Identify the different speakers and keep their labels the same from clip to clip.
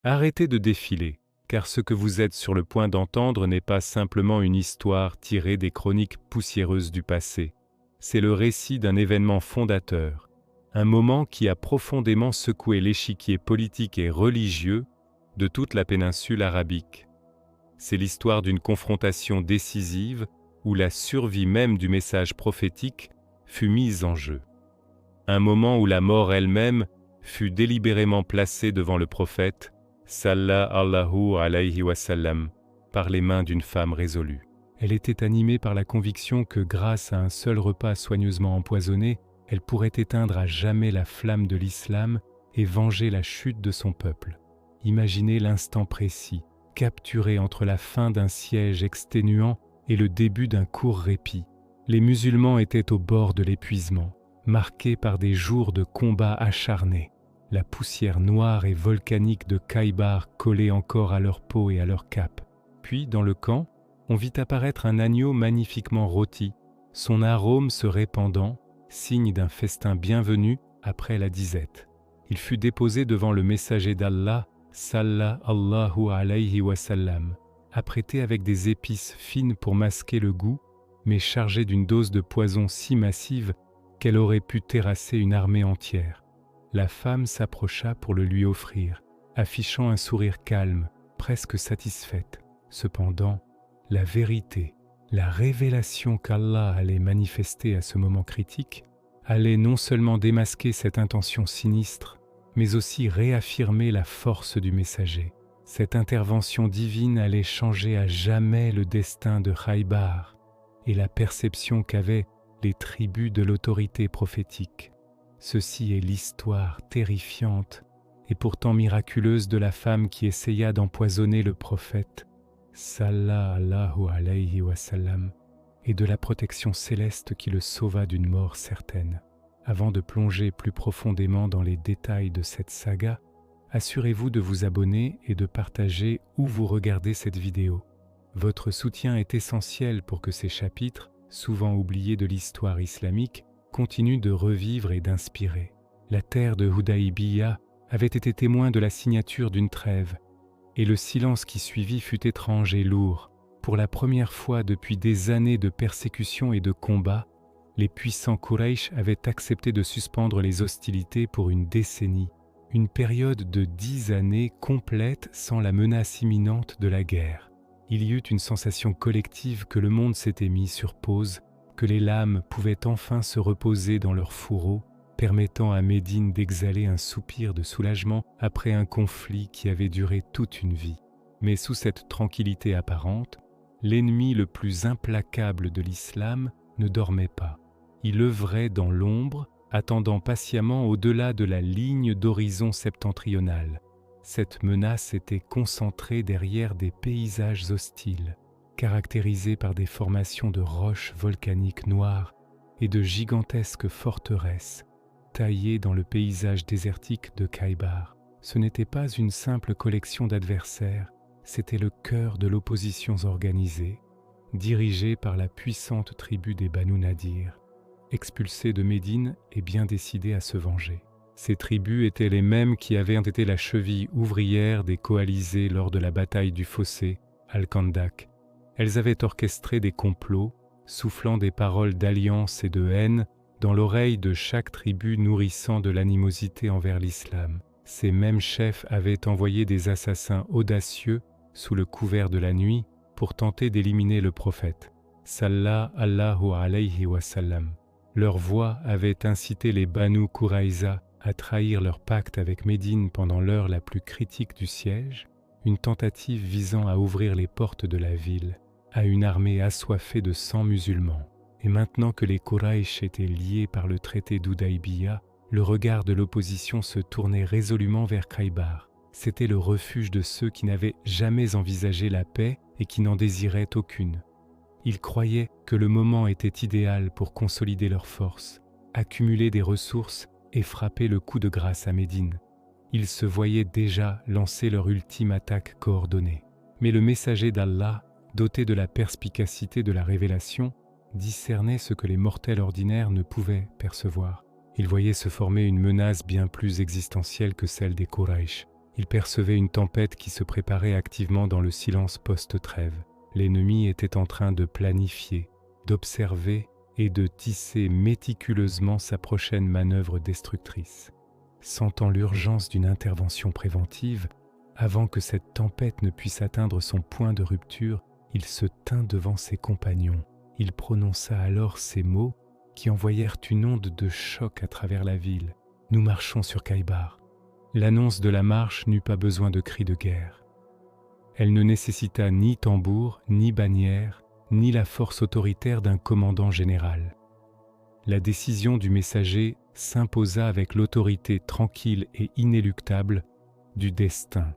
Speaker 1: Arrêtez de défiler, car ce que vous êtes sur le point d'entendre n'est pas simplement une histoire tirée des chroniques poussiéreuses du passé. C'est le récit d'un événement fondateur, un moment qui a profondément secoué l'échiquier politique et religieux de toute la péninsule arabique. C'est l'histoire d'une confrontation décisive où la survie même du message prophétique fut mise en jeu. Un moment où la mort elle-même fut délibérément placée devant le prophète, sallallahu alayhi wa sallam, par les mains d'une femme résolue. Elle était animée par la conviction que grâce à un seul repas soigneusement empoisonné, elle pourrait éteindre à jamais la flamme de l'islam et venger la chute de son peuple. Imaginez l'instant précis, capturé entre la fin d'un siège exténuant et le début d'un court répit. Les musulmans étaient au bord de l'épuisement, marqués par des jours de combats acharnés. La poussière noire et volcanique de Khaybar collait encore à leur peau et à leur cape. Puis, dans le camp, on vit apparaître un agneau magnifiquement rôti, son arôme se répandant, signe d'un festin bienvenu après la disette. Il fut déposé devant le messager d'Allah, sallallahu alayhi wa sallam, apprêté avec des épices fines pour masquer le goût, mais chargé d'une dose de poison si massive qu'elle aurait pu terrasser une armée entière. La femme s'approcha pour le lui offrir, affichant un sourire calme, presque satisfaite. Cependant, la vérité, la révélation qu'Allah allait manifester à ce moment critique, allait non seulement démasquer cette intention sinistre, mais aussi réaffirmer la force du messager. Cette intervention divine allait changer à jamais le destin de Khaybar et la perception qu'avaient les tribus de l'autorité prophétique. Ceci est l'histoire terrifiante et pourtant miraculeuse de la femme qui essaya d'empoisonner le prophète, sallallahu alayhi wa sallam, et de la protection céleste qui le sauva d'une mort certaine. Avant de plonger plus profondément dans les détails de cette saga, assurez-vous de vous abonner et de partager où vous regardez cette vidéo. Votre soutien est essentiel pour que ces chapitres, souvent oubliés de l'histoire islamique, continuent de revivre et d'inspirer. La terre de Hudaybiyah avait été témoin de la signature d'une trêve, et le silence qui suivit fut étrange et lourd. Pour la première fois depuis des années de persécutions et de combats, les puissants Quraysh avaient accepté de suspendre les hostilités pour une décennie, une période de 10 années complète sans la menace imminente de la guerre. Il y eut une sensation collective que le monde s'était mis sur pause, que les lames pouvaient enfin se reposer dans leurs fourreaux, permettant à Médine d'exhaler un soupir de soulagement après un conflit qui avait duré toute une vie. Mais sous cette tranquillité apparente, l'ennemi le plus implacable de l'islam ne dormait pas. Il œuvrait dans l'ombre, attendant patiemment au-delà de la ligne d'horizon septentrionale. Cette menace était concentrée derrière des paysages hostiles, caractérisés par des formations de roches volcaniques noires et de gigantesques forteresses, taillées dans le paysage désertique de Khaybar. Ce n'était pas une simple collection d'adversaires, c'était le cœur de l'opposition organisée, dirigée par la puissante tribu des Banu Nadir, expulsée de Médine et bien décidée à se venger. Ces tribus étaient les mêmes qui avaient été la cheville ouvrière des coalisés lors de la bataille du Fossé, Al-Khandak. Elles avaient orchestré des complots, soufflant des paroles d'alliance et de haine dans l'oreille de chaque tribu nourrissant de l'animosité envers l'islam. Ces mêmes chefs avaient envoyé des assassins audacieux sous le couvert de la nuit pour tenter d'éliminer le prophète, sallallahu alayhi wa sallam. Leur voix avait incité les Banu Qurayza à trahir leur pacte avec Médine pendant l'heure la plus critique du siège, une tentative visant à ouvrir les portes de la ville à une armée assoiffée de sang musulmans. Et maintenant que les Quraysh étaient liés par le traité d'Hudaybiyah, le regard de l'opposition se tournait résolument vers Khaybar. C'était le refuge de ceux qui n'avaient jamais envisagé la paix et qui n'en désiraient aucune. Ils croyaient que le moment était idéal pour consolider leurs forces, accumuler des ressources et frapper le coup de grâce à Médine. Ils se voyaient déjà lancer leur ultime attaque coordonnée. Mais le messager d'Allah, doté de la perspicacité de la révélation, discernait ce que les mortels ordinaires ne pouvaient percevoir. Il voyait se former une menace bien plus existentielle que celle des Quraysh. Il percevait une tempête qui se préparait activement dans le silence post-trêve. L'ennemi était en train de planifier, d'observer et de tisser méticuleusement sa prochaine manœuvre destructrice. Sentant l'urgence d'une intervention préventive, avant que cette tempête ne puisse atteindre son point de rupture, il se tint devant ses compagnons. Il prononça alors ces mots qui envoyèrent une onde de choc à travers la ville. « Nous marchons sur Khaybar ». L'annonce de la marche n'eut pas besoin de cris de guerre. Elle ne nécessita ni tambour, ni bannière, ni la force autoritaire d'un commandant général. La décision du messager s'imposa avec l'autorité tranquille et inéluctable du destin.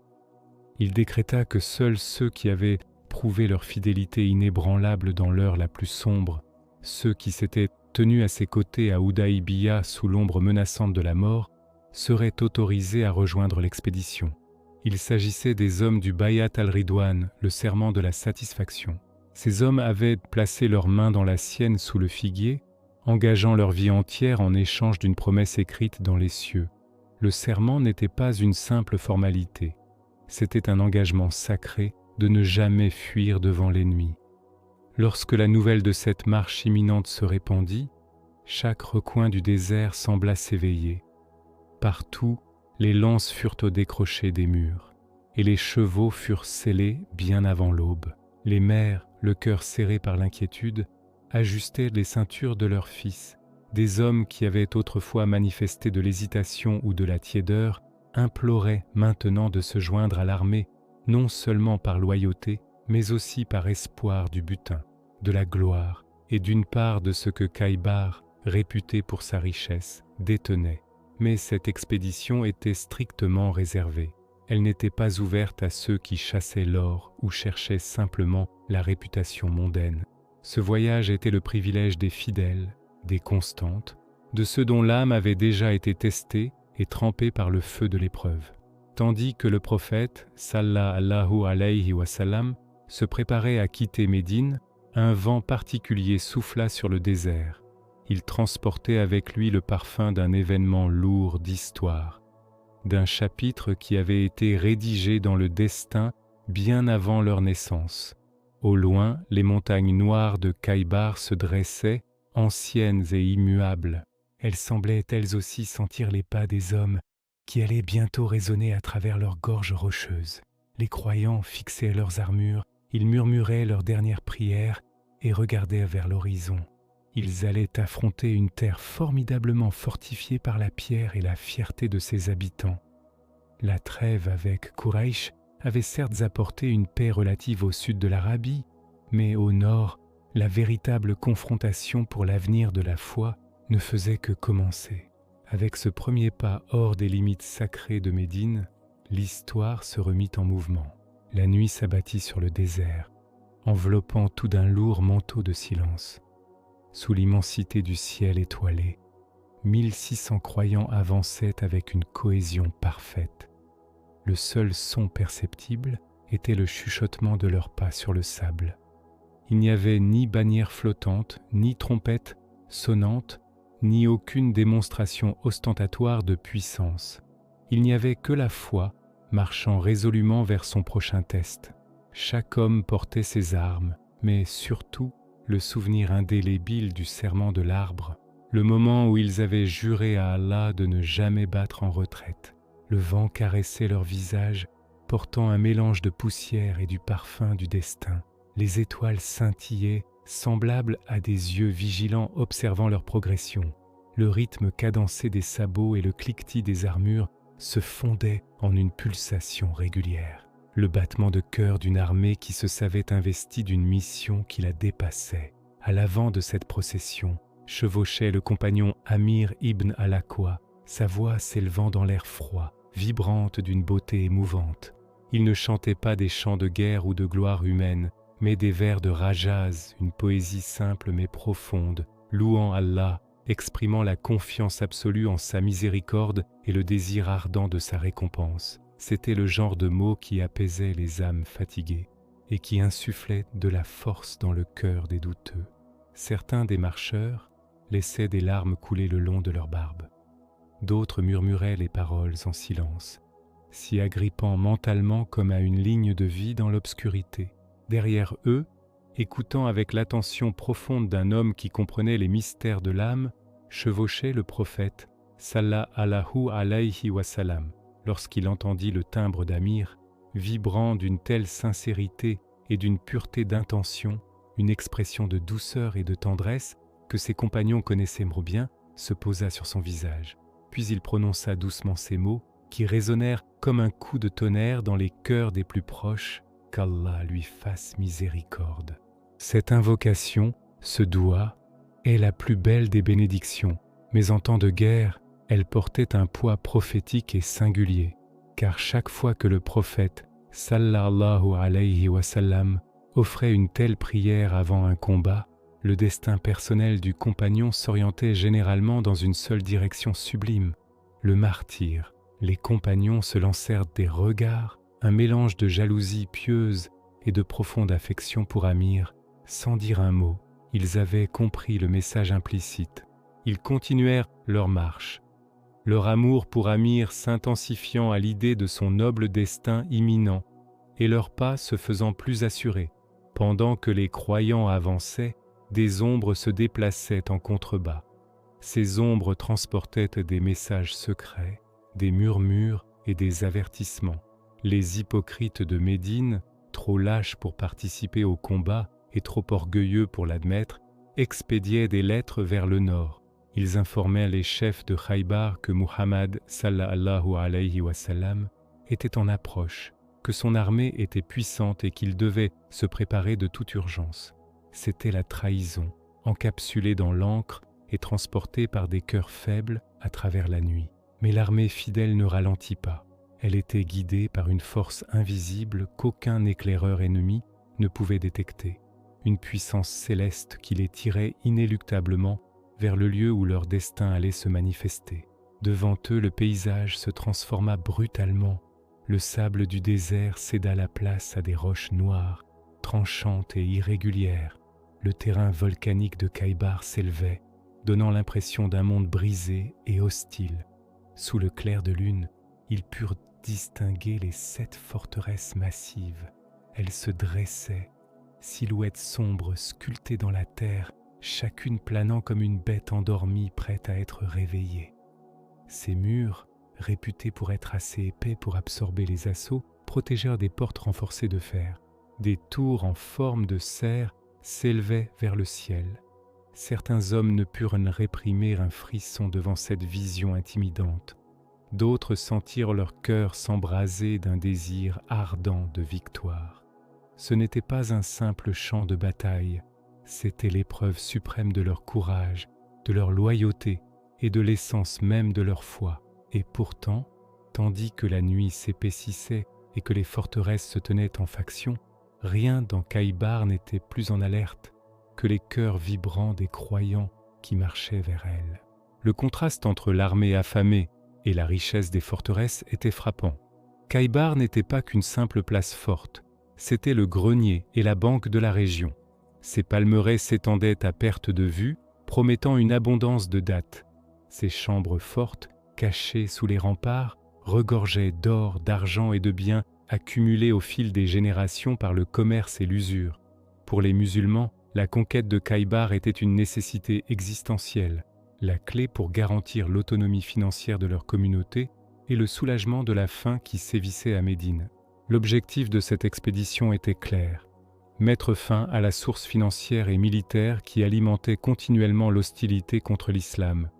Speaker 1: Il décréta que seuls ceux qui avaient prouvé leur fidélité inébranlable dans l'heure la plus sombre, ceux qui s'étaient tenus à ses côtés à Houdaïbiya sous l'ombre menaçante de la mort, seraient autorisés à rejoindre l'expédition. Il s'agissait des hommes du Bayat al-Ridwan, le serment de la satisfaction. Ces hommes avaient placé leurs mains dans la sienne sous le figuier, engageant leur vie entière en échange d'une promesse écrite dans les cieux. Le serment n'était pas une simple formalité, c'était un engagement sacré de ne jamais fuir devant l'ennemi. Lorsque la nouvelle de cette marche imminente se répandit, chaque recoin du désert sembla s'éveiller. Partout, les lances furent au décroché des murs, et les chevaux furent sellés bien avant l'aube. Les mères, le cœur serré par l'inquiétude, ajustaient les ceintures de leurs fils. Des hommes qui avaient autrefois manifesté de l'hésitation ou de la tiédeur imploraient maintenant de se joindre à l'armée, non seulement par loyauté, mais aussi par espoir du butin, de la gloire et d'une part de ce que Khaybar, réputé pour sa richesse, détenait. Mais cette expédition était strictement réservée. Elle n'était pas ouverte à ceux qui chassaient l'or ou cherchaient simplement la réputation mondaine. Ce voyage était le privilège des fidèles, des constantes, de ceux dont l'âme avait déjà été testée et trempée par le feu de l'épreuve. Tandis que le prophète, sallallahu alayhi wa sallam, se préparait à quitter Médine, un vent particulier souffla sur le désert. Il transportait avec lui le parfum d'un événement lourd d'histoire, d'un chapitre qui avait été rédigé dans le destin bien avant leur naissance. Au loin, les montagnes noires de Khaybar se dressaient, anciennes et immuables. Elles semblaient elles aussi sentir les pas des hommes qui allaient bientôt résonner à travers leurs gorges rocheuses. Les croyants fixaient leurs armures, ils murmuraient leurs dernières prières et regardaient vers l'horizon. Ils allaient affronter une terre formidablement fortifiée par la pierre et la fierté de ses habitants. La trêve avec Quraysh avait certes apporté une paix relative au sud de l'Arabie, mais au nord, la véritable confrontation pour l'avenir de la foi ne faisait que commencer. Avec ce premier pas hors des limites sacrées de Médine, l'histoire se remit en mouvement. La nuit s'abattit sur le désert, enveloppant tout d'un lourd manteau de silence. Sous l'immensité du ciel étoilé, 1600 croyants avançaient avec une cohésion parfaite. Le seul son perceptible était le chuchotement de leurs pas sur le sable. Il n'y avait ni bannière flottante, ni trompette sonnante, ni aucune démonstration ostentatoire de puissance. Il n'y avait que la foi, marchant résolument vers son prochain test. Chaque homme portait ses armes, mais surtout le souvenir indélébile du serment de l'arbre, le moment où ils avaient juré à Allah de ne jamais battre en retraite. Le vent caressait leur visage, portant un mélange de poussière et du parfum du destin. Les étoiles scintillaient, semblables à des yeux vigilants observant leur progression. Le rythme cadencé des sabots et le cliquetis des armures se fondaient en une pulsation régulière. Le battement de cœur d'une armée qui se savait investie d'une mission qui la dépassait. À l'avant de cette procession, chevauchait le compagnon Amir ibn al-Aqwa, sa voix s'élevant dans l'air froid, vibrante d'une beauté émouvante. Il ne chantait pas des chants de guerre ou de gloire humaine, mais des vers de Rajaz, une poésie simple mais profonde, louant Allah, exprimant la confiance absolue en sa miséricorde et le désir ardent de sa récompense. C'était le genre de mots qui apaisait les âmes fatiguées et qui insufflait de la force dans le cœur des douteux. Certains des marcheurs laissaient des larmes couler le long de leurs barbes. D'autres murmuraient les paroles en silence, s'y agrippant mentalement comme à une ligne de vie dans l'obscurité. Derrière eux, écoutant avec l'attention profonde d'un homme qui comprenait les mystères de l'âme, chevauchait le prophète, sallallahu alayhi wa sallam. Lorsqu'il entendit le timbre d'Amir, vibrant d'une telle sincérité et d'une pureté d'intention, une expression de douceur et de tendresse que ses compagnons connaissaient bien, se posa sur son visage. Puis il prononça doucement ces mots qui résonnèrent comme un coup de tonnerre dans les cœurs des plus proches, qu'Allah lui fasse miséricorde. Cette invocation, ce doua, est la plus belle des bénédictions, mais en temps de guerre, elle portait un poids prophétique et singulier, car chaque fois que le prophète, sallallahu alayhi wa sallam, offrait une telle prière avant un combat, le destin personnel du compagnon s'orientait généralement dans une seule direction sublime, le martyre. Les compagnons se lancèrent des regards, un mélange de jalousie pieuse et de profonde affection pour Amir, sans dire un mot. Ils avaient compris le message implicite. Ils continuèrent leur marche, leur amour pour Amir s'intensifiant à l'idée de son noble destin imminent et leurs pas se faisant plus assurés. Pendant que les croyants avançaient, des ombres se déplaçaient en contrebas. Ces ombres transportaient des messages secrets, des murmures et des avertissements. Les hypocrites de Médine, trop lâches pour participer au combat et trop orgueilleux pour l'admettre, expédiaient des lettres vers le nord. Ils informaient les chefs de Khaybar que Muhammad sallallahu alayhi wa sallam était en approche, que son armée était puissante et qu'il devait se préparer de toute urgence. C'était la trahison, encapsulée dans l'encre et transportée par des cœurs faibles à travers la nuit. Mais l'armée fidèle ne ralentit pas. Elle était guidée par une force invisible qu'aucun éclaireur ennemi ne pouvait détecter. Une puissance céleste qui les tirait inéluctablement vers le lieu où leur destin allait se manifester. Devant eux, le paysage se transforma brutalement. Le sable du désert céda la place à des roches noires, tranchantes et irrégulières. Le terrain volcanique de Khaybar s'élevait, donnant l'impression d'un monde brisé et hostile. Sous le clair de lune, ils purent distinguer les 7 forteresses massives. Elles se dressaient, silhouettes sombres sculptées dans la terre, chacune planant comme une bête endormie prête à être réveillée. Ces murs, réputés pour être assez épais pour absorber les assauts, protégèrent des portes renforcées de fer. Des tours en forme de cerf s'élevaient vers le ciel. Certains hommes ne purent réprimer un frisson devant cette vision intimidante. D'autres sentirent leur cœur s'embraser d'un désir ardent de victoire. Ce n'était pas un simple champ de bataille, c'était l'épreuve suprême de leur courage, de leur loyauté et de l'essence même de leur foi. Et pourtant, tandis que la nuit s'épaississait et que les forteresses se tenaient en faction, rien dans Khaybar n'était plus en alerte que les cœurs vibrants des croyants qui marchaient vers elles. Le contraste entre l'armée affamée et la richesse des forteresses était frappant. Khaybar n'était pas qu'une simple place forte, c'était le grenier et la banque de la région. Ses palmeraies s'étendaient à perte de vue, promettant une abondance de dattes. Ces chambres fortes, cachées sous les remparts, regorgeaient d'or, d'argent et de biens accumulés au fil des générations par le commerce et l'usure. Pour les musulmans, la conquête de Khaybar était une nécessité existentielle, la clé pour garantir l'autonomie financière de leur communauté et le soulagement de la faim qui sévissait à Médine. L'objectif de cette expédition était clair: mettre fin à la source financière et militaire qui alimentait continuellement l'hostilité contre l'islam.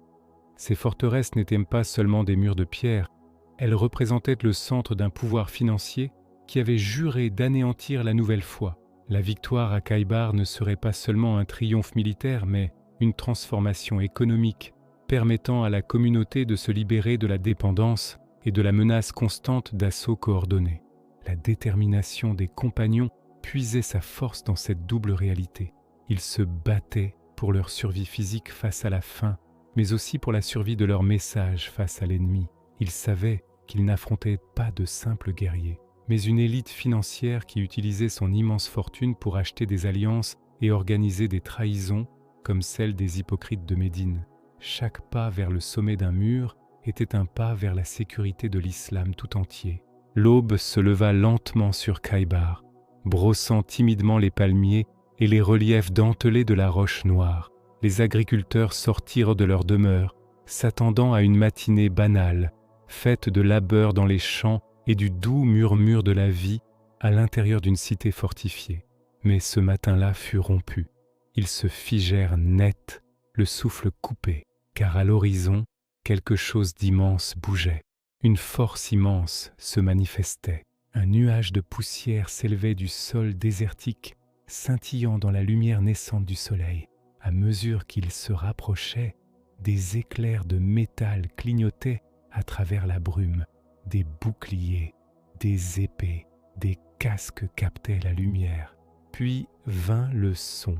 Speaker 1: Ces forteresses n'étaient pas seulement des murs de pierre, elles représentaient le centre d'un pouvoir financier qui avait juré d'anéantir la nouvelle foi. La victoire à Khaybar ne serait pas seulement un triomphe militaire, mais une transformation économique, permettant à la communauté de se libérer de la dépendance et de la menace constante d'assauts coordonnés. La détermination des compagnons puisait sa force dans cette double réalité. Ils se battaient pour leur survie physique face à la faim, mais aussi pour la survie de leur message face à l'ennemi. Ils savaient qu'ils n'affrontaient pas de simples guerriers, mais une élite financière qui utilisait son immense fortune pour acheter des alliances et organiser des trahisons comme celle des hypocrites de Médine. Chaque pas vers le sommet d'un mur était un pas vers la sécurité de l'islam tout entier. L'aube se leva lentement sur Khaybar, brossant timidement les palmiers et les reliefs dentelés de la roche noire. Les agriculteurs sortirent de leur demeure, s'attendant à une matinée banale, faite de labeur dans les champs et du doux murmure de la vie à l'intérieur d'une cité fortifiée. Mais ce matin-là fut rompu. Ils se figèrent net, le souffle coupé, car à l'horizon, quelque chose d'immense bougeait. Une force immense se manifestait. Un nuage de poussière s'élevait du sol désertique, scintillant dans la lumière naissante du soleil. À mesure qu'il se rapprochait, des éclairs de métal clignotaient à travers la brume. Des boucliers, des épées, des casques captaient la lumière. Puis vint le son,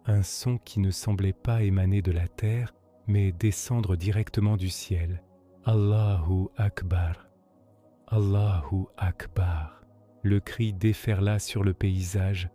Speaker 1: un son qui ne semblait pas émaner de la terre, mais descendre directement du ciel. Allahu Akbar, Allahu Akbar. Le cri déferla sur le paysage,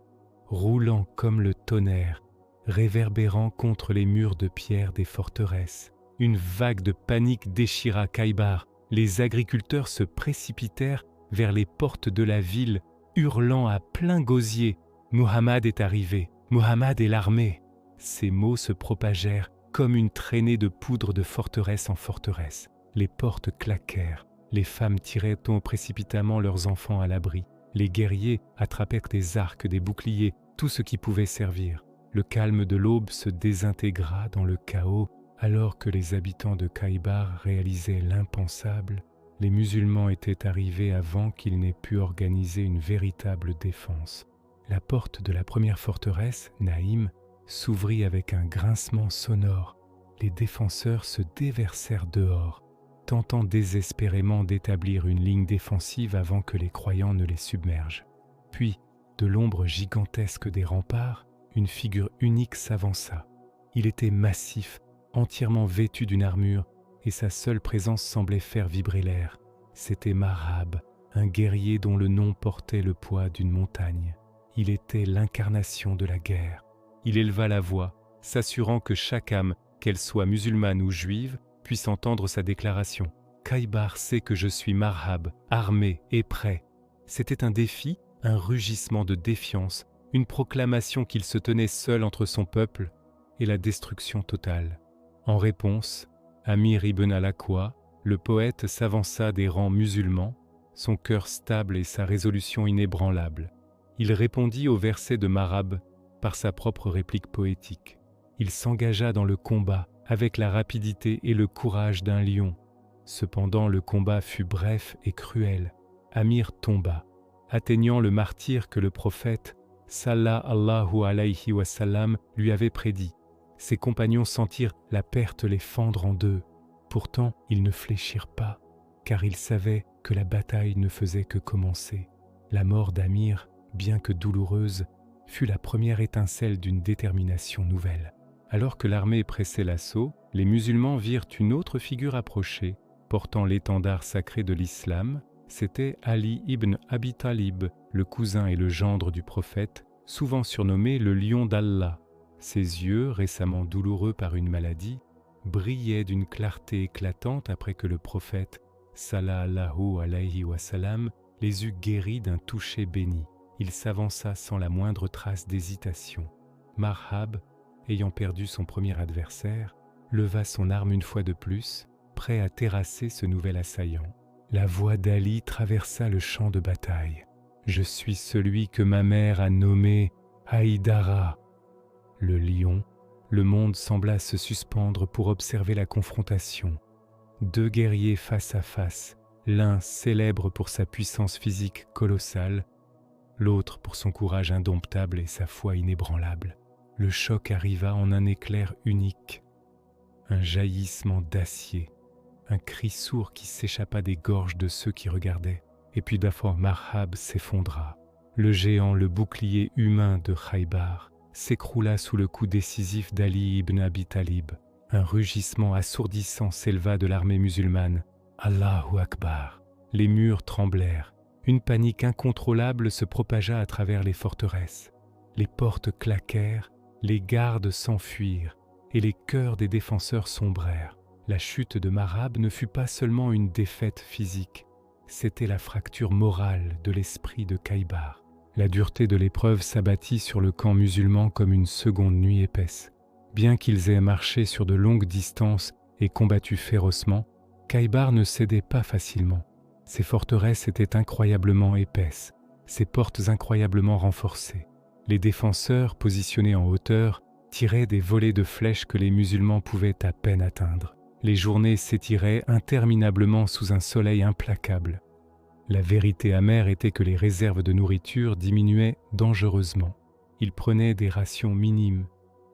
Speaker 1: roulant comme le tonnerre, réverbérant contre les murs de pierre des forteresses. Une vague de panique déchira Khaybar. Les agriculteurs se précipitèrent vers les portes de la ville, hurlant à plein gosier « Muhammad est arrivé, Muhammad est l'armée !» Ces mots se propagèrent comme une traînée de poudre de forteresse en forteresse. Les portes claquèrent, les femmes tiraient précipitamment leurs enfants à l'abri. Les guerriers attrapèrent des arcs, des boucliers, tout ce qui pouvait servir. Le calme de l'aube se désintégra dans le chaos alors que les habitants de Khaybar réalisaient l'impensable. Les musulmans étaient arrivés avant qu'ils n'aient pu organiser une véritable défense. La porte de la première forteresse, Naïm, s'ouvrit avec un grincement sonore. Les défenseurs se déversèrent dehors, tentant désespérément d'établir une ligne défensive avant que les croyants ne les submergent. Puis, de l'ombre gigantesque des remparts, une figure unique s'avança. Il était massif, entièrement vêtu d'une armure, et sa seule présence semblait faire vibrer l'air. C'était Marhab, un guerrier dont le nom portait le poids d'une montagne. Il était l'incarnation de la guerre. Il éleva la voix, s'assurant que chaque âme, qu'elle soit musulmane ou juive, puisse entendre sa déclaration. « Khaybar sait que je suis Marhab, armé et prêt. » C'était un défi, un rugissement de défiance, une proclamation qu'il se tenait seul entre son peuple et la destruction totale. En réponse, Amir ibn al-Aqwa, le poète, s'avança des rangs musulmans, son cœur stable et sa résolution inébranlable. Il répondit aux versets de Marhab par sa propre réplique poétique. Il s'engagea dans le combat avec la rapidité et le courage d'un lion. Cependant, le combat fut bref et cruel. Amir tomba, atteignant le martyre que le prophète, sallallahu alayhi wa sallam, lui avait prédit. Ses compagnons sentirent la perte les fendre en deux. Pourtant, ils ne fléchirent pas, car ils savaient que la bataille ne faisait que commencer. La mort d'Amir, bien que douloureuse, fut la première étincelle d'une détermination nouvelle. Alors que l'armée pressait l'assaut, les musulmans virent une autre figure approcher, portant l'étendard sacré de l'islam. C'était Ali ibn Abi Talib, le cousin et le gendre du prophète, souvent surnommé le lion d'Allah. Ses yeux, récemment douloureux par une maladie, brillaient d'une clarté éclatante après que le prophète, sallallahu alayhi wa sallam, les eut guéris d'un toucher béni. Il s'avança sans la moindre trace d'hésitation. Marhab, ayant perdu son premier adversaire, leva son arme une fois de plus, prêt à terrasser ce nouvel assaillant. La voix d'Ali traversa le champ de bataille. « Je suis celui que ma mère a nommé Haïdara. » Le lion, le monde sembla se suspendre pour observer la confrontation. Deux guerriers face à face, l'un célèbre pour sa puissance physique colossale, l'autre pour son courage indomptable et sa foi inébranlable. Le choc arriva en un éclair unique, un jaillissement d'acier, un cri sourd qui s'échappa des gorges de ceux qui regardaient, et puis d'abord Marhab s'effondra. Le géant, le bouclier humain de Khaybar, s'écroula sous le coup décisif d'Ali ibn Abi Talib. Un rugissement assourdissant s'éleva de l'armée musulmane. Allahu Akbar. Les murs tremblèrent. Une panique incontrôlable se propagea à travers les forteresses. Les portes claquèrent, les gardes s'enfuirent, et les cœurs des défenseurs sombrèrent. La chute de Marab ne fut pas seulement une défaite physique, c'était la fracture morale de l'esprit de Kaybar. La dureté de l'épreuve s'abattit sur le camp musulman comme une seconde nuit épaisse. Bien qu'ils aient marché sur de longues distances et combattu férocement, Kaybar ne cédait pas facilement. Ses forteresses étaient incroyablement épaisses, ses portes incroyablement renforcées. Les défenseurs, positionnés en hauteur, tiraient des volées de flèches que les musulmans pouvaient à peine atteindre. Les journées s'étiraient interminablement sous un soleil implacable. La vérité amère était que les réserves de nourriture diminuaient dangereusement. Ils prenaient des rations minimes,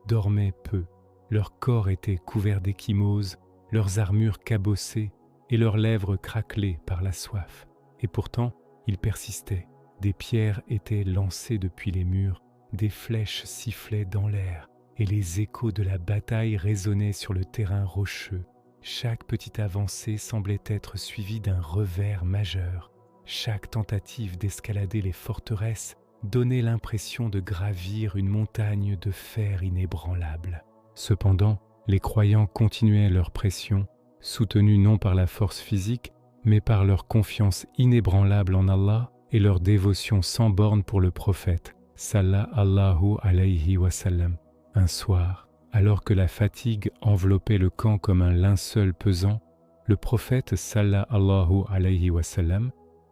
Speaker 1: dormaient peu. Leur corps était couvert d'ecchymoses, leurs armures cabossées et leurs lèvres craquelées par la soif. Et pourtant, ils persistaient. Des pierres étaient lancées depuis les murs, des flèches sifflaient dans l'air, et les échos de la bataille résonnaient sur le terrain rocheux. Chaque petite avancée semblait être suivie d'un revers majeur. Chaque tentative d'escalader les forteresses donnait l'impression de gravir une montagne de fer inébranlable. Cependant, les croyants continuaient leur pression, soutenus non par la force physique, mais par leur confiance inébranlable en Allah et leur dévotion sans borne pour le prophète, sallallahu alayhi wa sallam. Un soir, alors que la fatigue enveloppait le camp comme un linceul pesant, le prophète, sallallahu alayhi wa sallam,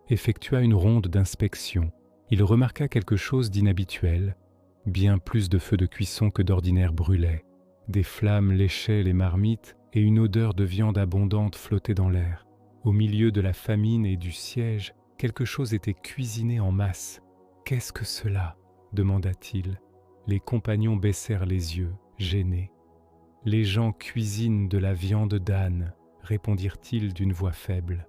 Speaker 1: effectua une ronde d'inspection. Il remarqua quelque chose d'inhabituel. Bien plus de feux de cuisson que d'ordinaire brûlaient. Des flammes léchaient les marmites et une odeur de viande abondante flottait dans l'air. Au milieu de la famine et du siège, quelque chose était cuisiné en masse. « Qu'est-ce que cela ?» demanda-t-il. Les compagnons baissèrent les yeux, gênés. « Les gens cuisinent de la viande d'âne », répondirent-ils d'une voix faible.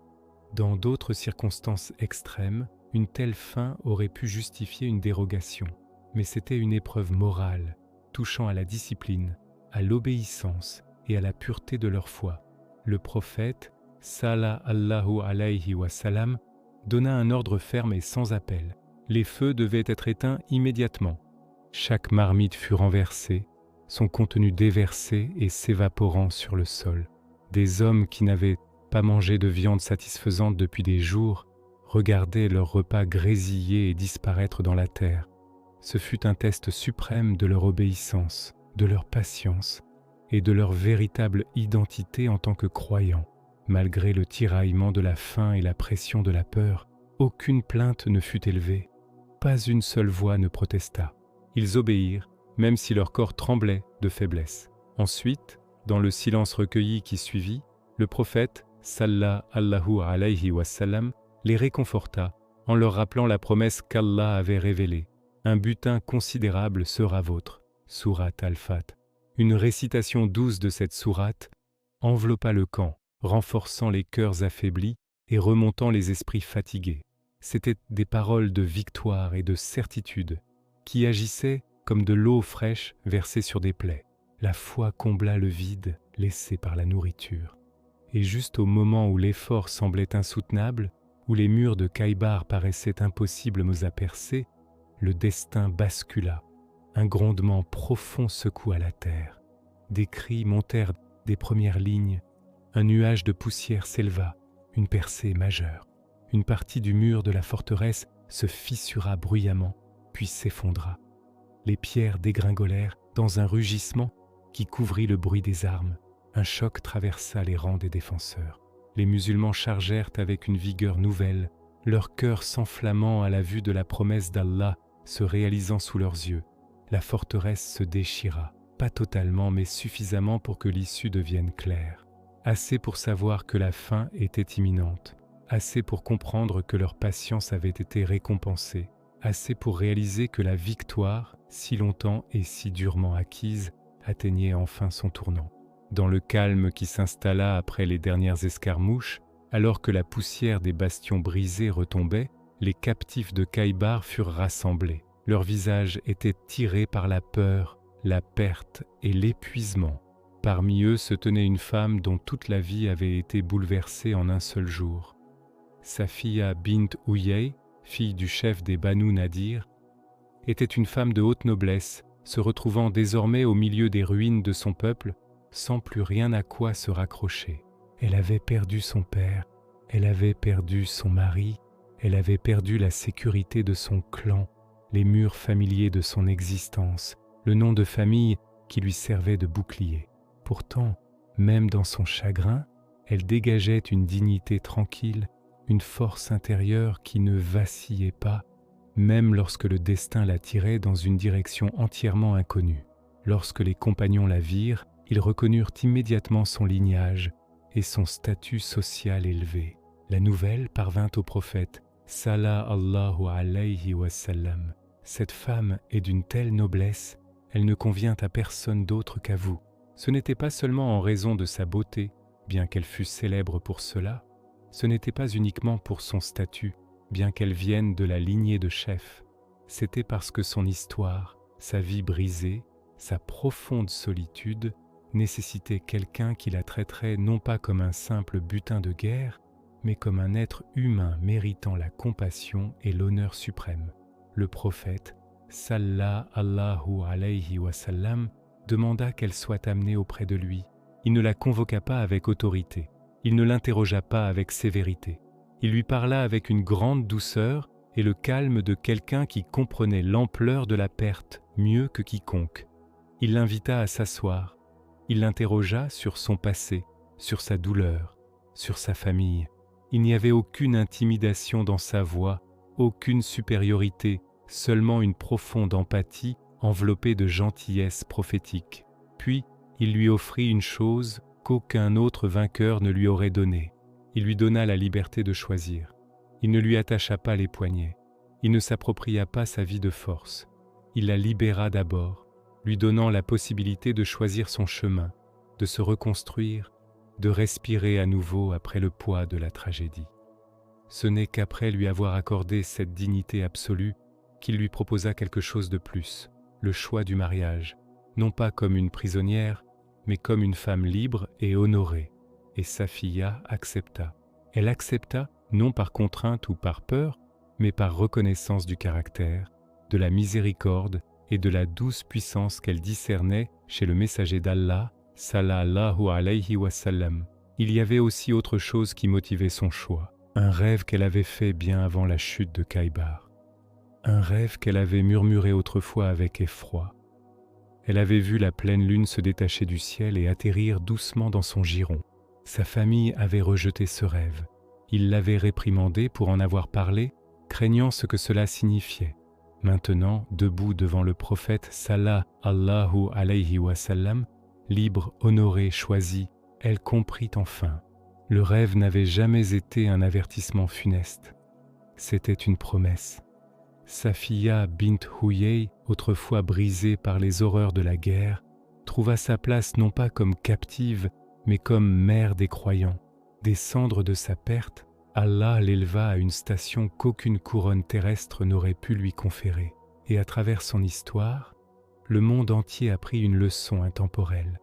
Speaker 1: Dans d'autres circonstances extrêmes, une telle fin aurait pu justifier une dérogation, mais c'était une épreuve morale, touchant à la discipline, à l'obéissance et à la pureté de leur foi. Le prophète, sallallahu alayhi wa sallam, donna un ordre ferme et sans appel. Les feux devaient être éteints immédiatement. Chaque marmite fut renversée, son contenu déversé et s'évaporant sur le sol. Des hommes qui n'avaient pas mangé de viande satisfaisante depuis des jours regardaient leur repas grésiller et disparaître dans la terre. Ce fut un test suprême de leur obéissance, de leur patience et de leur véritable identité en tant que croyants. Malgré le tiraillement de la faim et la pression de la peur, aucune plainte ne fut élevée. Pas une seule voix ne protesta. Ils obéirent, même si leur corps tremblait de faiblesse. Ensuite, dans le silence recueilli qui suivit, le prophète, sallallahu alayhi wa sallam, les réconforta en leur rappelant la promesse qu'Allah avait révélée. Un butin considérable sera vôtre. Sourate Al-Fat. Une récitation douce de cette sourate enveloppa le camp, renforçant les cœurs affaiblis et remontant les esprits fatigués. C'étaient des paroles de victoire et de certitude qui agissaient comme de l'eau fraîche versée sur des plaies. La foi combla le vide laissé par la nourriture. Et juste au moment où l'effort semblait insoutenable, où les murs de Kaybar paraissaient impossibles à percer, le destin bascula. Un grondement profond secoua la terre. Des cris montèrent des premières lignes. Un nuage de poussière s'éleva, une percée majeure. Une partie du mur de la forteresse se fissura bruyamment, puis s'effondra. Les pierres dégringolèrent dans un rugissement qui couvrit le bruit des armes. Un choc traversa les rangs des défenseurs. Les musulmans chargèrent avec une vigueur nouvelle, leur cœur s'enflammant à la vue de la promesse d'Allah se réalisant sous leurs yeux. La forteresse se déchira, pas totalement mais suffisamment pour que l'issue devienne claire. Assez pour savoir que la fin était imminente, assez pour comprendre que leur patience avait été récompensée, assez pour réaliser que la victoire, si longtemps et si durement acquise, atteignait enfin son tournant. Dans le calme qui s'installa après les dernières escarmouches, alors que la poussière des bastions brisés retombait, les captifs de Kaybar furent rassemblés. Leurs visages étaient tirés par la peur, la perte et l'épuisement. Parmi eux se tenait une femme dont toute la vie avait été bouleversée en un seul jour. Safiya bint Huyay, fille du chef des Banu Nadir, était une femme de haute noblesse, se retrouvant désormais au milieu des ruines de son peuple, sans plus rien à quoi se raccrocher. Elle avait perdu son père, elle avait perdu son mari, elle avait perdu la sécurité de son clan, les murs familiers de son existence, le nom de famille qui lui servait de bouclier. Pourtant, même dans son chagrin, elle dégageait une dignité tranquille, une force intérieure qui ne vacillait pas, même lorsque le destin la tirait dans une direction entièrement inconnue. Lorsque les compagnons la virent, ils reconnurent immédiatement son lignage et son statut social élevé. La nouvelle parvint au prophète, sallallahu alayhi wa sallam. Cette femme est d'une telle noblesse, elle ne convient à personne d'autre qu'à vous. Ce n'était pas seulement en raison de sa beauté, bien qu'elle fût célèbre pour cela, ce n'était pas uniquement pour son statut, bien qu'elle vienne de la lignée de chefs, c'était parce que son histoire, sa vie brisée, sa profonde solitude nécessitait quelqu'un qui la traiterait non pas comme un simple butin de guerre, mais comme un être humain méritant la compassion et l'honneur suprême. Le prophète, sallallahu alayhi wa sallam, demanda qu'elle soit amenée auprès de lui. Il ne la convoqua pas avec autorité, il ne l'interrogea pas avec sévérité. Il lui parla avec une grande douceur et le calme de quelqu'un qui comprenait l'ampleur de la perte mieux que quiconque. Il l'invita à s'asseoir. Il l'interrogea sur son passé, sur sa douleur, sur sa famille. Il n'y avait aucune intimidation dans sa voix, aucune supériorité, seulement une profonde empathie enveloppée de gentillesse prophétique. Puis, il lui offrit une chose qu'aucun autre vainqueur ne lui aurait donnée. Il lui donna la liberté de choisir. Il ne lui attacha pas les poignets. Il ne s'appropria pas sa vie de force. Il la libéra d'abord, lui donnant la possibilité de choisir son chemin, de se reconstruire, de respirer à nouveau après le poids de la tragédie. Ce n'est qu'après lui avoir accordé cette dignité absolue qu'il lui proposa quelque chose de plus, le choix du mariage, non pas comme une prisonnière, mais comme une femme libre et honorée. Et Safiya accepta. Elle accepta non par contrainte ou par peur, mais par reconnaissance du caractère, de la miséricorde et de la douce puissance qu'elle discernait chez le messager d'Allah, sallallahu alayhi wa sallam. Il y avait aussi autre chose qui motivait son choix, un rêve qu'elle avait fait bien avant la chute de Khaybar, un rêve qu'elle avait murmuré autrefois avec effroi. Elle avait vu la pleine lune se détacher du ciel et atterrir doucement dans son giron. Sa famille avait rejeté ce rêve. Il l'avait réprimandé pour en avoir parlé, craignant ce que cela signifiait. Maintenant, debout devant le prophète sallallahu alayhi wa sallam, libre, honorée, choisie, elle comprit enfin. Le rêve n'avait jamais été un avertissement funeste. C'était une promesse. Safiya bint Huyay, autrefois brisée par les horreurs de la guerre, trouva sa place non pas comme captive, mais comme mère des croyants. Des cendres de sa perte, Allah l'éleva à une station qu'aucune couronne terrestre n'aurait pu lui conférer. Et à travers son histoire, le monde entier a pris une leçon intemporelle,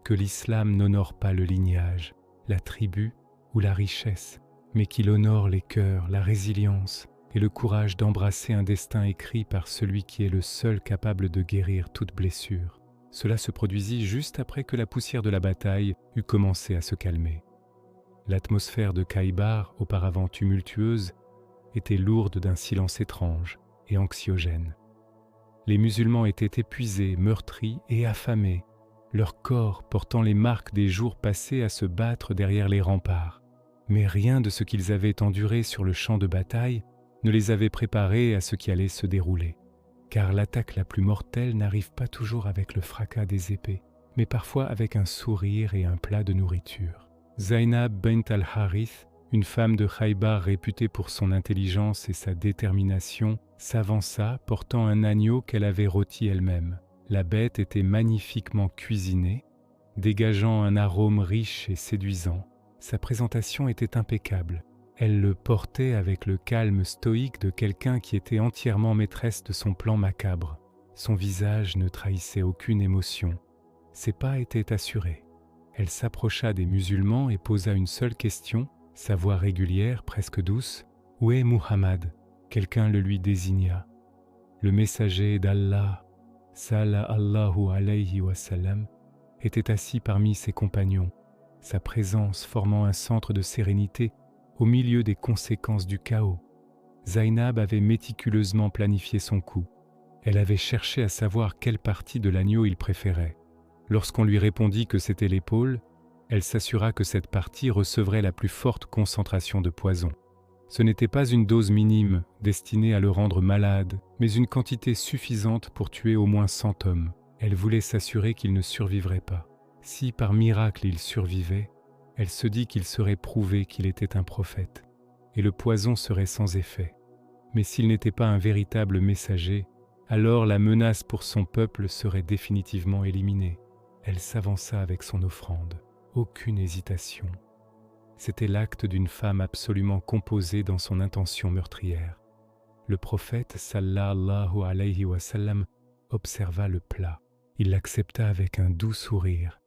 Speaker 1: que l'islam n'honore pas le lignage, la tribu ou la richesse, mais qu'il honore les cœurs, la résilience et le courage d'embrasser un destin écrit par celui qui est le seul capable de guérir toute blessure. Cela se produisit juste après que la poussière de la bataille eut commencé à se calmer. L'atmosphère de Khaybar, auparavant tumultueuse, était lourde d'un silence étrange et anxiogène. Les musulmans étaient épuisés, meurtris et affamés, leurs corps portant les marques des jours passés à se battre derrière les remparts. Mais rien de ce qu'ils avaient enduré sur le champ de bataille ne les avait préparés à ce qui allait se dérouler. Car l'attaque la plus mortelle n'arrive pas toujours avec le fracas des épées, mais parfois avec un sourire et un plat de nourriture. Zainab bint al-Harith, une femme de Khaybar réputée pour son intelligence et sa détermination, s'avança portant un agneau qu'elle avait rôti elle-même. La bête était magnifiquement cuisinée, dégageant un arôme riche et séduisant. Sa présentation était impeccable. Elle le portait avec le calme stoïque de quelqu'un qui était entièrement maîtresse de son plan macabre. Son visage ne trahissait aucune émotion. Ses pas étaient assurés. Elle s'approcha des musulmans et posa une seule question, sa voix régulière, presque douce. « Où est Muhammad ?» Quelqu'un le lui désigna. Le messager d'Allah, sallallahu alayhi wa sallam, était assis parmi ses compagnons, sa présence formant un centre de sérénité au milieu des conséquences du chaos. Zainab avait méticuleusement planifié son coup. Elle avait cherché à savoir quelle partie de l'agneau il préférait. Lorsqu'on lui répondit que c'était l'épaule, elle s'assura que cette partie recevrait la plus forte concentration de poison. Ce n'était pas une dose minime destinée à le rendre malade, mais une quantité suffisante pour tuer au moins 100 hommes. Elle voulait s'assurer qu'il ne survivrait pas. Si par miracle il survivait, elle se dit qu'il serait prouvé qu'il était un prophète, et le poison serait sans effet. Mais s'il n'était pas un véritable messager, alors la menace pour son peuple serait définitivement éliminée. Elle s'avança avec son offrande, aucune hésitation. C'était l'acte d'une femme absolument composée dans son intention meurtrière. Le prophète sallallahu alayhi wa sallam observa le plat. Il l'accepta avec un doux sourire,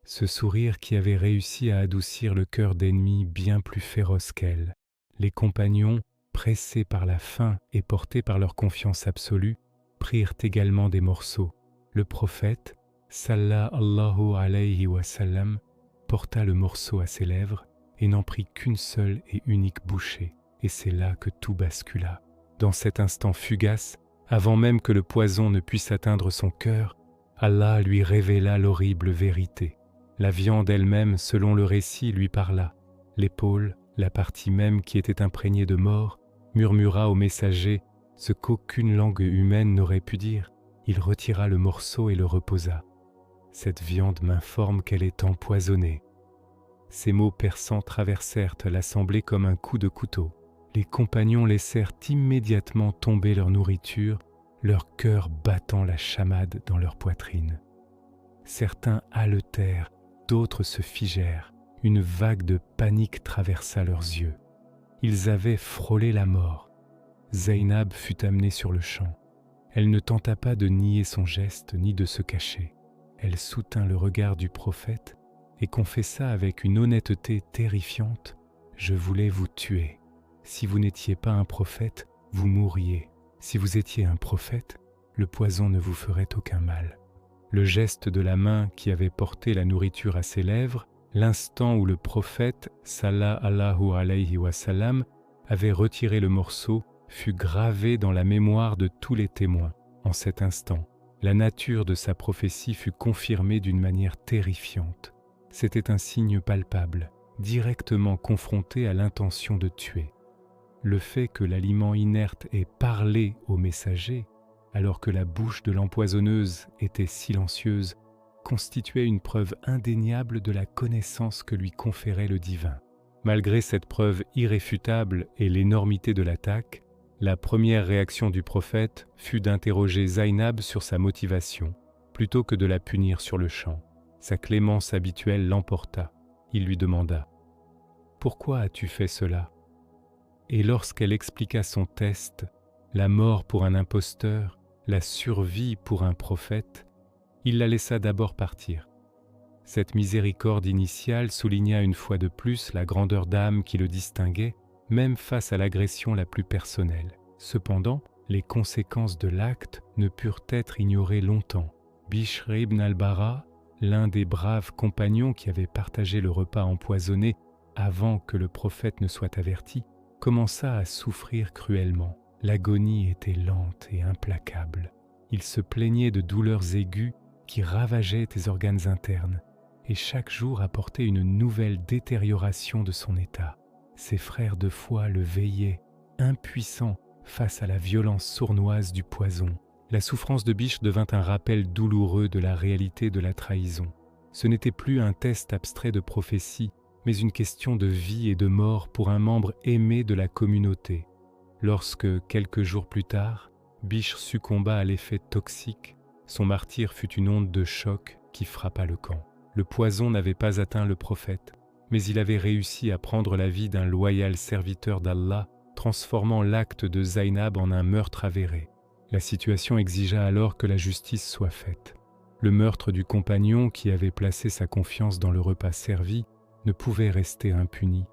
Speaker 1: ce sourire qui avait réussi à adoucir le cœur d'ennemis bien plus féroces qu'elle. Les compagnons, pressés par la faim et portés par leur confiance absolue, prirent également des morceaux. Le prophète, sallallahu alayhi wa sallam, porta le morceau à ses lèvres et n'en prit qu'une seule et unique bouchée. Et c'est là que tout bascula. Dans cet instant fugace, avant même que le poison ne puisse atteindre son cœur, Allah lui révéla l'horrible vérité. La viande elle-même, selon le récit, lui parla. L'épaule, la partie même qui était imprégnée de mort, murmura au messager ce qu'aucune langue humaine n'aurait pu dire. Il retira le morceau et le reposa. Cette viande m'informe qu'elle est empoisonnée. Ces mots perçants traversèrent l'assemblée comme un coup de couteau. Les compagnons laissèrent immédiatement tomber leur nourriture, leur cœur battant la chamade dans leur poitrine. Certains haletèrent, d'autres se figèrent. Une vague de panique traversa leurs yeux. Ils avaient frôlé la mort. Zainab fut amenée sur le champ. Elle ne tenta pas de nier son geste ni de se cacher. Elle soutint le regard du prophète et confessa avec une honnêteté terrifiante « Je voulais vous tuer. Si vous n'étiez pas un prophète, vous mourriez. Si vous étiez un prophète, le poison ne vous ferait aucun mal. » Le geste de la main qui avait porté la nourriture à ses lèvres, l'instant où le prophète, sallallahu alayhi wa sallam, avait retiré le morceau, fut gravé dans la mémoire de tous les témoins. En cet instant, la nature de sa prophétie fut confirmée d'une manière terrifiante. C'était un signe palpable, directement confronté à l'intention de tuer. Le fait que l'aliment inerte ait parlé au messager, alors que la bouche de l'empoisonneuse était silencieuse, constituait une preuve indéniable de la connaissance que lui conférait le divin. Malgré cette preuve irréfutable et l'énormité de l'attaque, la première réaction du prophète fut d'interroger Zainab sur sa motivation, plutôt que de la punir sur le champ. Sa clémence habituelle l'emporta. Il lui demanda « Pourquoi as-tu fait cela ?» Et lorsqu'elle expliqua son test, la mort pour un imposteur, la survie pour un prophète, il la laissa d'abord partir. Cette miséricorde initiale souligna une fois de plus la grandeur d'âme qui le distinguait, même face à l'agression la plus personnelle. Cependant, les conséquences de l'acte ne purent être ignorées longtemps. Bishr ibn al-Bara, l'un des braves compagnons qui avaient partagé le repas empoisonné avant que le prophète ne soit averti, commença à souffrir cruellement. L'agonie était lente et implacable. Il se plaignait de douleurs aiguës qui ravageaient ses organes internes, et chaque jour apportait une nouvelle détérioration de son état. Ses frères de foi le veillaient, impuissants face à la violence sournoise du poison. La souffrance de Bishr devint un rappel douloureux de la réalité de la trahison. Ce n'était plus un test abstrait de prophétie, mais une question de vie et de mort pour un membre aimé de la communauté. Lorsque, quelques jours plus tard, Bishr succomba à l'effet toxique, son martyre fut une onde de choc qui frappa le camp. Le poison n'avait pas atteint le prophète, mais il avait réussi à prendre la vie d'un loyal serviteur d'Allah, transformant l'acte de Zainab en un meurtre avéré. La situation exigea alors que la justice soit faite. Le meurtre du compagnon qui avait placé sa confiance dans le repas servi ne pouvait rester impuni.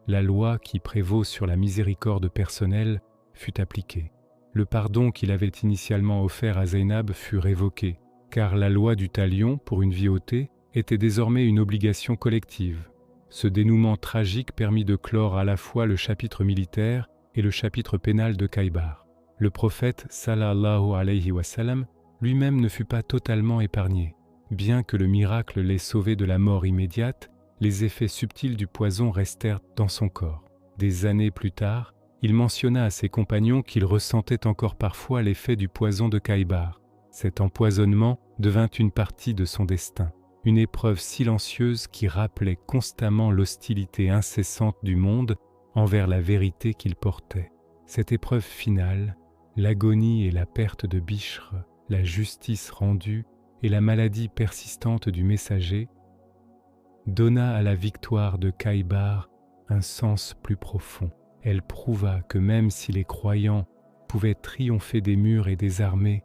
Speaker 1: La loi qui prévaut sur la miséricorde personnelle fut appliquée. Le pardon qu'il avait initialement offert à Zainab fut révoqué, car la loi du talion pour une vie ôtée était désormais une obligation collective. Ce dénouement tragique permit de clore à la fois le chapitre militaire et le chapitre pénal de Khaybar. Le prophète sallallahu alayhi wa sallam lui-même ne fut pas totalement épargné. Bien que le miracle l'ait sauvé de la mort immédiate, les effets subtils du poison restèrent dans son corps. Des années plus tard, il mentionna à ses compagnons qu'il ressentait encore parfois l'effet du poison de Khaybar. Cet empoisonnement devint une partie de son destin, une épreuve silencieuse qui rappelait constamment l'hostilité incessante du monde envers la vérité qu'il portait. Cette épreuve finale, l'agonie et la perte de Bishr, la justice rendue et la maladie persistante du messager, donna à la victoire de Khaybar un sens plus profond. Elle prouva que même si les croyants pouvaient triompher des murs et des armées,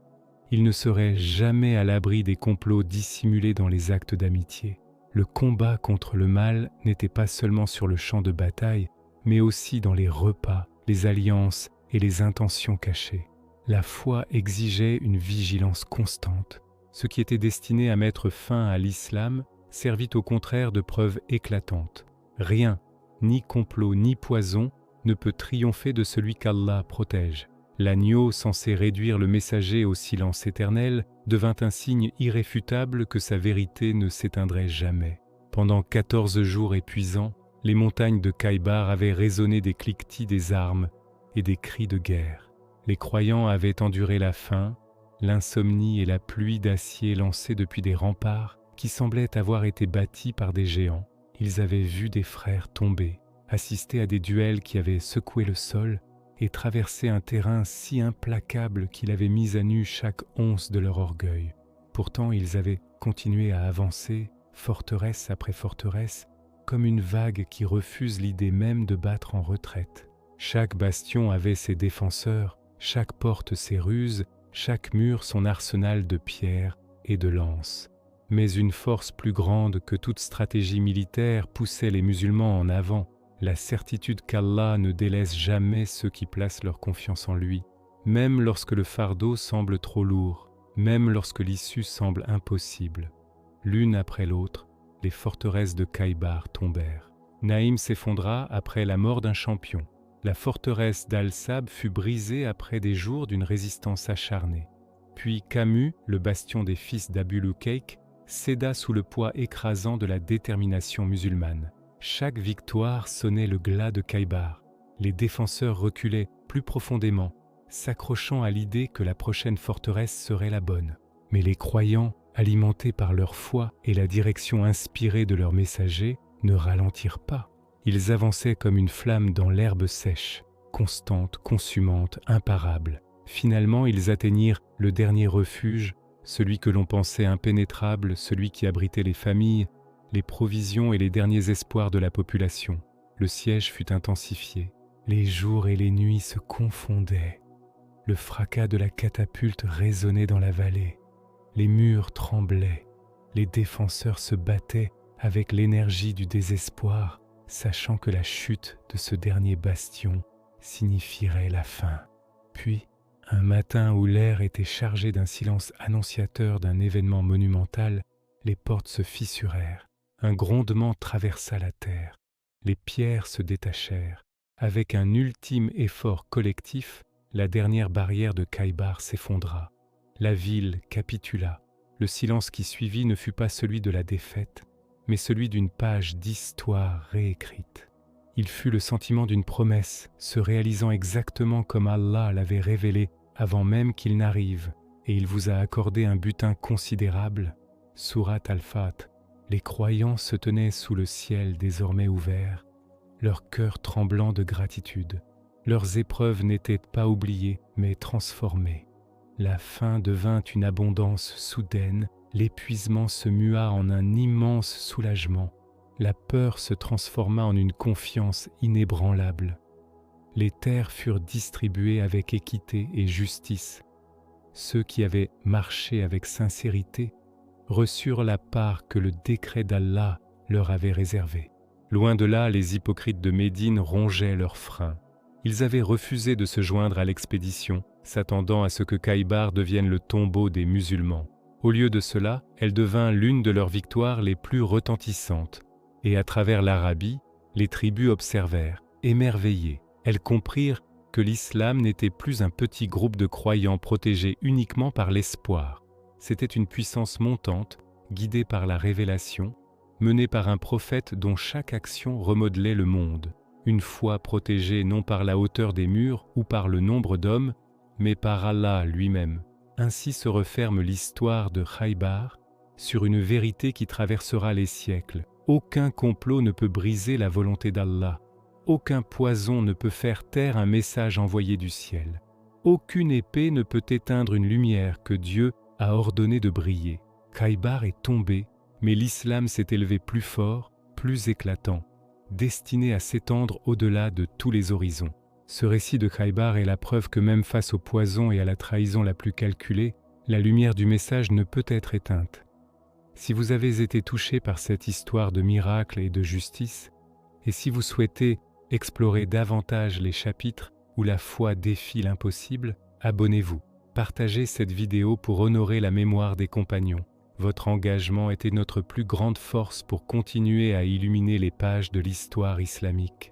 Speaker 1: ils ne seraient jamais à l'abri des complots dissimulés dans les actes d'amitié. Le combat contre le mal n'était pas seulement sur le champ de bataille, mais aussi dans les repas, les alliances et les intentions cachées. La foi exigeait une vigilance constante. Ce qui était destiné à mettre fin à l'islam servit au contraire de preuve éclatante. Rien, ni complot ni poison, ne peut triompher de celui qu'Allah protège. L'agneau censé réduire le messager au silence éternel devint un signe irréfutable que sa vérité ne s'éteindrait jamais. Pendant 14 jours épuisants, les montagnes de Khaybar avaient résonné des cliquetis des armes et des cris de guerre. Les croyants avaient enduré la faim, l'insomnie et la pluie d'acier lancée depuis des remparts qui semblaient avoir été bâtis par des géants. Ils avaient vu des frères tomber, assisté à des duels qui avaient secoué le sol et traversé un terrain si implacable qu'il avait mis à nu chaque once de leur orgueil. Pourtant, ils avaient continué à avancer, forteresse après forteresse, comme une vague qui refuse l'idée même de battre en retraite. Chaque bastion avait ses défenseurs, chaque porte ses ruses, chaque mur son arsenal de pierres et de lances. Mais une force plus grande que toute stratégie militaire poussait les musulmans en avant, la certitude qu'Allah ne délaisse jamais ceux qui placent leur confiance en lui, même lorsque le fardeau semble trop lourd, même lorsque l'issue semble impossible. L'une après l'autre, les forteresses de Khaybar tombèrent. Naïm s'effondra après la mort d'un champion. La forteresse d'Al-Sab fut brisée après des jours d'une résistance acharnée. Puis Camus, le bastion des fils d'Abu Lukeik, céda sous le poids écrasant de la détermination musulmane. Chaque victoire sonnait le glas de Khaybar. Les défenseurs reculaient plus profondément, s'accrochant à l'idée que la prochaine forteresse serait la bonne. Mais les croyants, alimentés par leur foi et la direction inspirée de leurs messagers, ne ralentirent pas. Ils avançaient comme une flamme dans l'herbe sèche, constante, consumante, imparable. Finalement, ils atteignirent le dernier refuge, celui que l'on pensait impénétrable, celui qui abritait les familles, les provisions et les derniers espoirs de la population. Le siège fut intensifié. Les jours et les nuits se confondaient. Le fracas de la catapulte résonnait dans la vallée. Les murs tremblaient. Les défenseurs se battaient avec l'énergie du désespoir, sachant que la chute de ce dernier bastion signifierait la fin. Puis, un matin où l'air était chargé d'un silence annonciateur d'un événement monumental, les portes se fissurèrent. Un grondement traversa la terre. Les pierres se détachèrent. Avec un ultime effort collectif, la dernière barrière de Khaybar s'effondra. La ville capitula. Le silence qui suivit ne fut pas celui de la défaite, mais celui d'une page d'histoire réécrite. Il fut le sentiment d'une promesse se réalisant exactement comme Allah l'avait révélé avant même qu'il n'arrive, et il vous a accordé un butin considérable. Surat Al-Fat. Les croyants se tenaient sous le ciel désormais ouvert, leur cœur tremblant de gratitude. Leurs épreuves n'étaient pas oubliées, mais transformées. La faim devint une abondance soudaine, l'épuisement se mua en un immense soulagement, la peur se transforma en une confiance inébranlable. Les terres furent distribuées avec équité et justice. Ceux qui avaient marché avec sincérité reçurent la part que le décret d'Allah leur avait réservée. Loin de là, les hypocrites de Médine rongeaient leurs freins. Ils avaient refusé de se joindre à l'expédition, s'attendant à ce que Khaybar devienne le tombeau des musulmans. Au lieu de cela, elle devint l'une de leurs victoires les plus retentissantes. Et à travers l'Arabie, les tribus observèrent, émerveillées. Elles comprirent que l'islam n'était plus un petit groupe de croyants protégés uniquement par l'espoir. C'était une puissance montante, guidée par la révélation, menée par un prophète dont chaque action remodelait le monde. Une foi protégée non par la hauteur des murs ou par le nombre d'hommes, mais par Allah lui-même. Ainsi se referme l'histoire de Khaybar sur une vérité qui traversera les siècles. Aucun complot ne peut briser la volonté d'Allah. Aucun poison ne peut faire taire un message envoyé du ciel. Aucune épée ne peut éteindre une lumière que Dieu a ordonné de briller. Khaybar est tombé, mais l'islam s'est élevé plus fort, plus éclatant, destiné à s'étendre au-delà de tous les horizons. Ce récit de Khaybar est la preuve que même face au poison et à la trahison la plus calculée, la lumière du message ne peut être éteinte. Si vous avez été touché par cette histoire de miracle et de justice, et si vous souhaitez explorer davantage les chapitres où la foi défie l'impossible, abonnez-vous. Partagez cette vidéo pour honorer la mémoire des compagnons. Votre engagement était notre plus grande force pour continuer à illuminer les pages de l'histoire islamique.